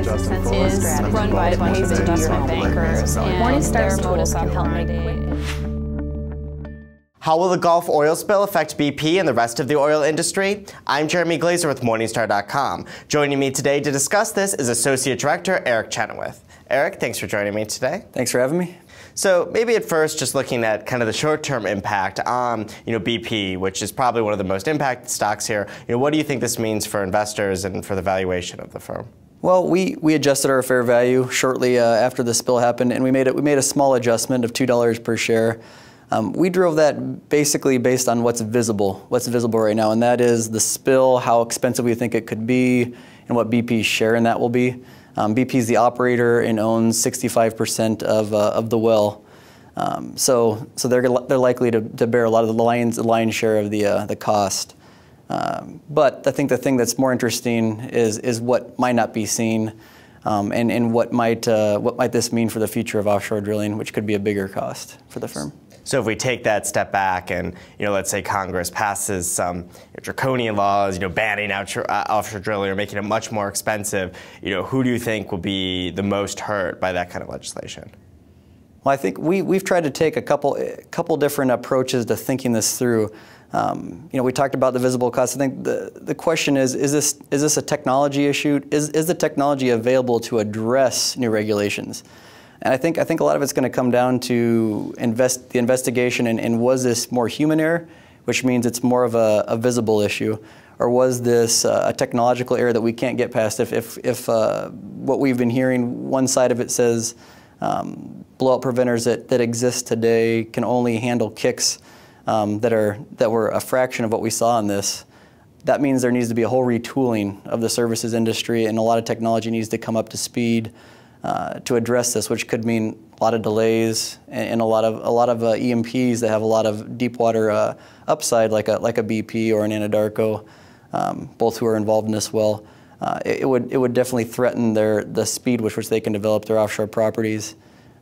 since is run by a bunch of investment bankers, and Morningstar's modus operandi. How will the Gulf oil spill affect BP and the rest of the oil industry? I'm Jeremy Glazer with Morningstar.com. Joining me today to discuss this is Associate Director Eric Chenoweth. Eric, thanks for joining me today. Thanks for having me. So maybe at first, just looking at kind of the short-term impact on, BP, which is probably one of the most impacted stocks here. What do you think this means for investors and for the valuation of the firm? Well, we adjusted our fair value shortly after the spill happened, and we made a small adjustment of $2 per share. We drove that basically based on what's visible right now, and that is the spill, how expensive we think it could be, and what BP's share in that will be. BP is the operator and owns 65% of the well, so they're likely to bear a lot of the lion's share of the cost. But I think the thing that's more interesting is what might not be seen, and what might this mean for the future of offshore drilling, which could be a bigger cost for the firm. So if we take that step back and, let's say Congress passes some draconian laws, banning offshore drilling or making it much more expensive, who do you think will be the most hurt by that kind of legislation? Well, I think we've tried to take a couple different approaches to thinking this through. We talked about the visible costs. I think the question is this a technology issue? Is the technology available to address new regulations? And I think a lot of it's going to come down to the investigation and was this more human error, which means it's more of a visible issue, or was this a technological error that we can't get past? If what we've been hearing, one side of it says blowout preventers that exist today can only handle kicks that were a fraction of what we saw in this. That means there needs to be a whole retooling of the services industry, and a lot of technology needs to come up to speed to address this, which could mean a lot of delays and a lot of E&Ps that have a lot of deep water upside, like a BP or an Anadarko, both who are involved in this well. It would definitely threaten the speed with which they can develop their offshore properties.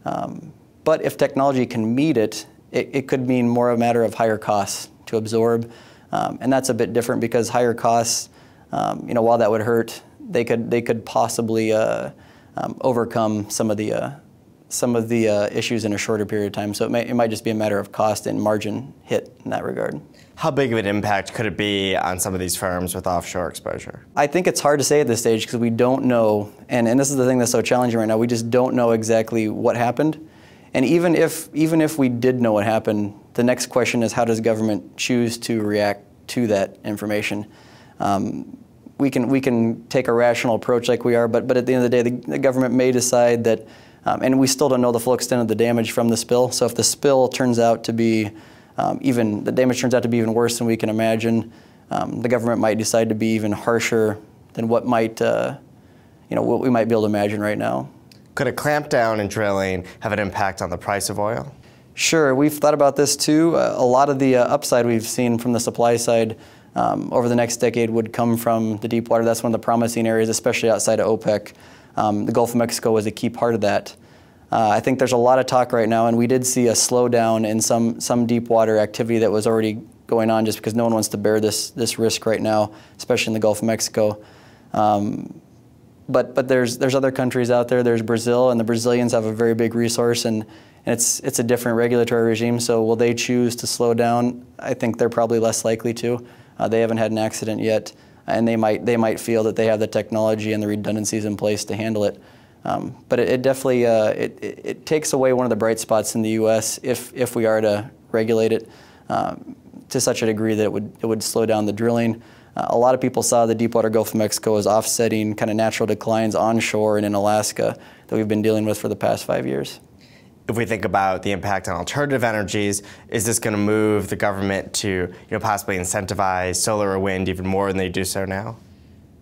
But if technology can meet it, it could mean more a matter of higher costs to absorb, and that's a bit different because higher costs, while that would hurt, they could possibly overcome some of the issues in a shorter period of time. So it might just be a matter of cost and margin hit in that regard. How big of an impact could it be on some of these firms with offshore exposure? I think it's hard to say at this stage because we don't know, and this is the thing that's so challenging right now. We just don't know exactly what happened. And even if we did know what happened, the next question is how does government choose to react to that information? We can take a rational approach like we are, but at the end of the day, the government may decide that, and we still don't know the full extent of the damage from the spill. So if the spill turns out to be the damage turns out to be even worse than we can imagine, the government might decide to be even harsher than what we might be able to imagine right now. Could a clampdown in drilling have an impact on the price of oil? Sure, we've thought about this too. A lot of the upside we've seen from the supply side over the next decade would come from the deep water. That's one of the promising areas, especially outside of OPEC. The Gulf of Mexico was a key part of that. I think there's a lot of talk right now, and we did see a slowdown in some deep water activity that was already going on just because no one wants to bear this risk right now, especially in the Gulf of Mexico. But there's other countries out there. There's Brazil, and the Brazilians have a very big resource, and it's a different regulatory regime. So will they choose to slow down? I think they're probably less likely to. They haven't had an accident yet, and they might feel that they have the technology and the redundancies in place to handle it. But it definitely it takes away one of the bright spots in the U.S. if we are to regulate it to such a degree that it would slow down the drilling. A lot of people saw the deepwater Gulf of Mexico as offsetting kind of natural declines onshore and in Alaska that we've been dealing with for the past 5 years. If we think about the impact on alternative energies, is this going to move the government to possibly incentivize solar or wind even more than they do so now?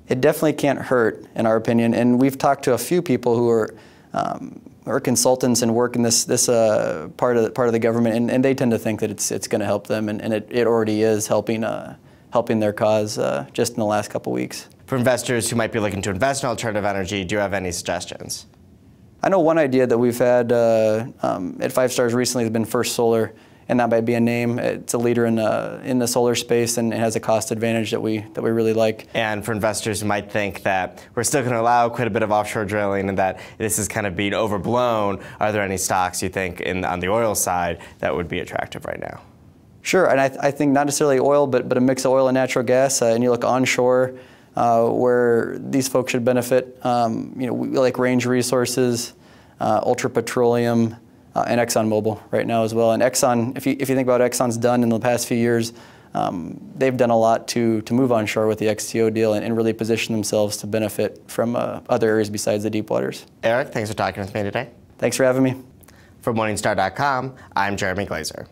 It definitely can't hurt, in our opinion. And we've talked to a few people who are consultants and work in this part of the government, and they tend to think that it's going to help them, and it already is helping their cause just in the last couple weeks. For investors who might be looking to invest in alternative energy, do you have any suggestions? I know one idea that we've had at 5 Stars recently has been First Solar, and that might be a name. It's a leader in the solar space, and it has a cost advantage that we really like. And for investors who might think that we're still going to allow quite a bit of offshore drilling and that this is kind of being overblown, are there any stocks you think on the oil side that would be attractive right now? Sure, and I think not necessarily oil, but a mix of oil and natural gas. And you look onshore, where these folks should benefit. We like Range Resources, Ultra Petroleum, and ExxonMobil right now as well. And Exxon, if you think about what Exxon's done in the past few years, they've done a lot to move onshore with the XTO deal and really position themselves to benefit from other areas besides the deep waters. Eric, thanks for talking with me today. Thanks for having me. For Morningstar.com, I'm Jeremy Glazer.